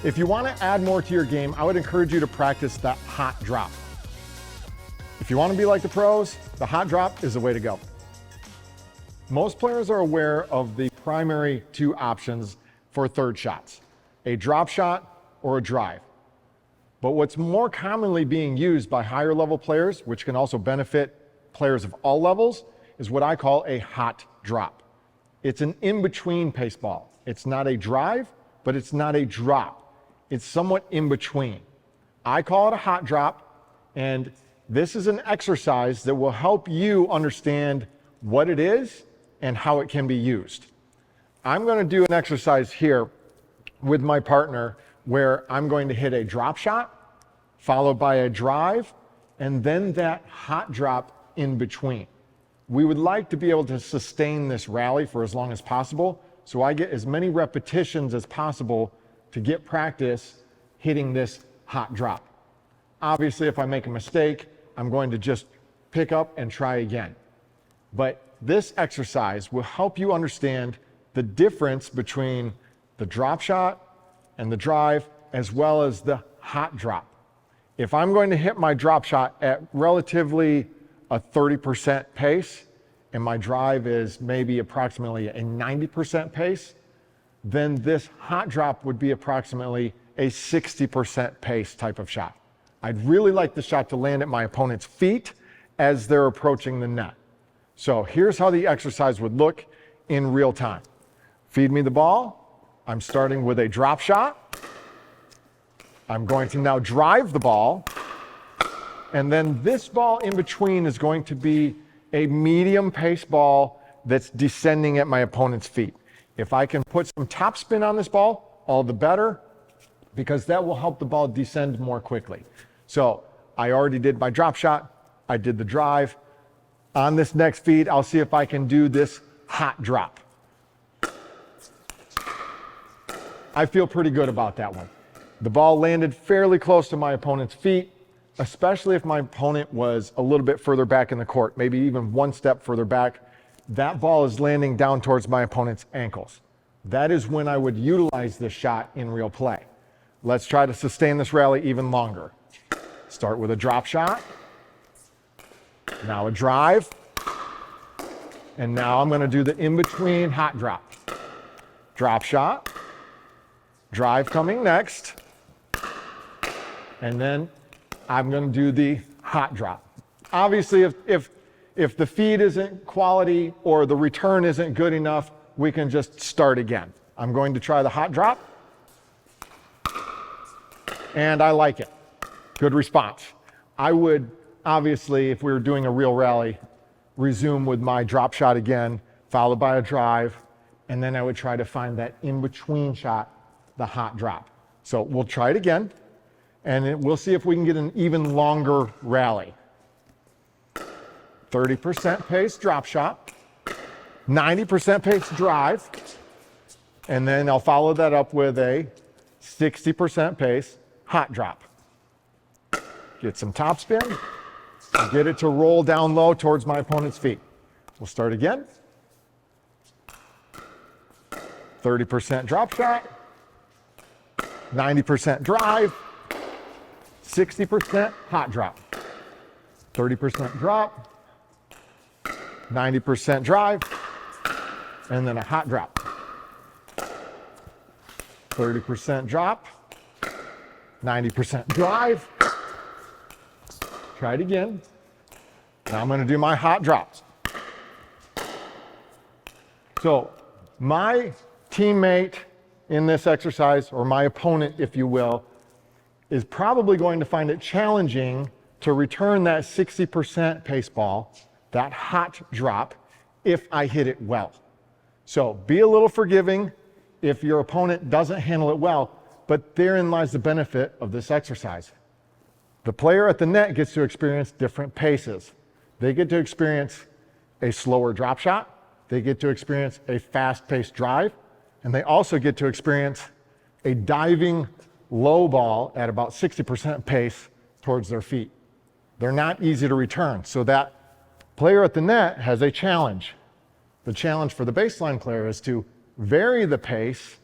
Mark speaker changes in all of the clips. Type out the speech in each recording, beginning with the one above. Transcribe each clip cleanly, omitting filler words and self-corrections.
Speaker 1: If you want to add more to your game, I would encourage you to practice that hot drop. If you want to be like the pros, the hot drop is the way to go. Most players are aware of the primary two options for third shots, a drop shot or a drive. But what's more commonly being used by higher level players, which can also benefit players of all levels, is what I call a hot drop. It's an in-between pace ball. It's not a drive, but it's not a drop. It's somewhat in between. I call it a hot drop, and this is an exercise that will help you understand what it is and how it can be used. I'm going to do an exercise here with my partner where I'm going to hit a drop shot, followed by a drive, and then that hot drop in between. We would like to be able to sustain this rally for as long as possible, so I get as many repetitions as possible to get practice hitting this hot drop. Obviously, if I make a mistake, I'm going to just pick up and try again. But this exercise will help you understand the difference between the drop shot and the drive, as well as the hot drop. If I'm going to hit my drop shot at relatively a 30% pace, and my drive is maybe approximately a 90% pace, then this hot drop would be approximately a 60% pace type of shot. I'd really like the shot to land at my opponent's feet as they're approaching the net. So here's how the exercise would look in real time. Feed me the ball. I'm starting with a drop shot. I'm going to now drive the ball. And then this ball in between is going to be a medium pace ball that's descending at my opponent's feet. If I can put some top spin on this ball, all the better, because that will help the ball descend more quickly. So I already did my drop shot. I did the drive. On this next feed, I'll see if I can do this hot drop. I feel pretty good about that one. The ball landed fairly close to my opponent's feet, especially if my opponent was a little bit further back in the court, maybe even one step further back. That ball is landing down towards my opponent's ankles. That is when I would utilize this shot in real play. Let's try to sustain this rally even longer. Start with a drop shot. Now a drive. And now I'm going to do the in-between hot drop. Drop shot. Drive coming next. And then I'm going to do the hot drop. Obviously, if the feed isn't quality or the return isn't good enough, we can just start again. I'm going to try the hot drop. And I like it. Good response. I would, obviously, if we were doing a real rally, resume with my drop shot again, followed by a drive, and then I would try to find that in-between shot, the hot drop. So we'll try it again, and we'll see if we can get an even longer rally. 30% pace drop shot, 90% pace drive, and then I'll follow that up with a 60% pace hot drop. Get some top spin, get it to roll down low towards my opponent's feet. We'll start again. 30% drop shot, 90% drive, 60% hot drop. 30% drop, 90% drive, and then a hot drop. 30% drop, 90% drive. Try it again. Now I'm going to do my hot drops. So my teammate in this exercise, or my opponent, if you will, is probably going to find it challenging to return that 60% pace ball, that hot drop, if I hit it well. So be a little forgiving if your opponent doesn't handle it well, but therein lies the benefit of this exercise. The player at the net gets to experience different paces. They get to experience a slower drop shot, they get to experience a fast-paced drive, and they also get to experience a diving low ball at about 60% pace towards their feet. They're not easy to return, so that player at the net has a challenge. The challenge for the baseline player is to vary the pace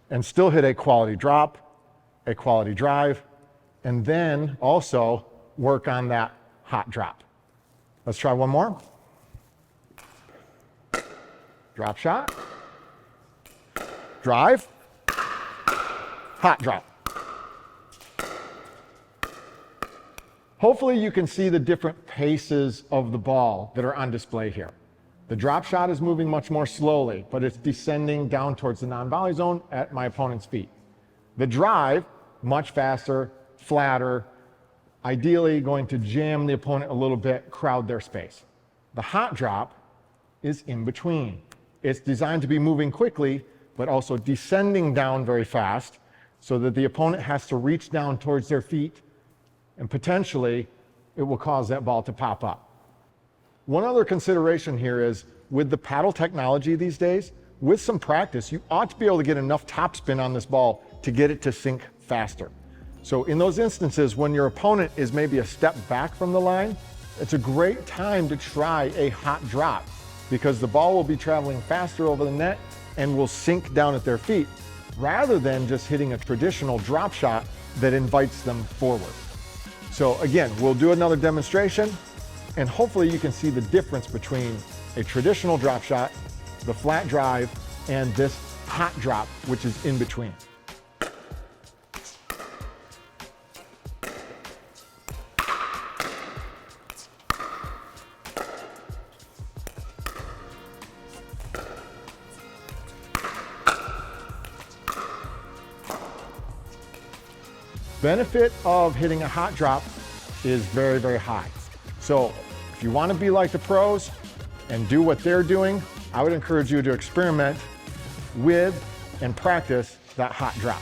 Speaker 1: and still hit a quality drop a quality drive, and then also work on that hot drop. Let's try one more. Drop shot, drive, hot drop. Hopefully you can see the different paces of the ball that are on display here. The drop shot is moving much more slowly, but it's descending down towards the non-volley zone at my opponent's feet. The drive, much faster, flatter, ideally going to jam the opponent a little bit, crowd their space. The hot drop is in between. It's designed to be moving quickly, but also descending down very fast so that the opponent has to reach down towards their feet, and potentially it will cause that ball to pop up. One other consideration here is with the paddle technology these days, with some practice, you ought to be able to get enough topspin on this ball to get it to sink faster. So in those instances, when your opponent is maybe a step back from the line, it's a great time to try a hot drop because the ball will be traveling faster over the net and will sink down at their feet rather than just hitting a traditional drop shot that invites them forward. So again, we'll do another demonstration and hopefully you can see the difference between a traditional drop shot, the flat drive, and this hot drop, which is in between. Benefit of hitting a hot drop is very, very high. So if you want to be like the pros and do what they're doing, I would encourage you to experiment with and practice that hot drop.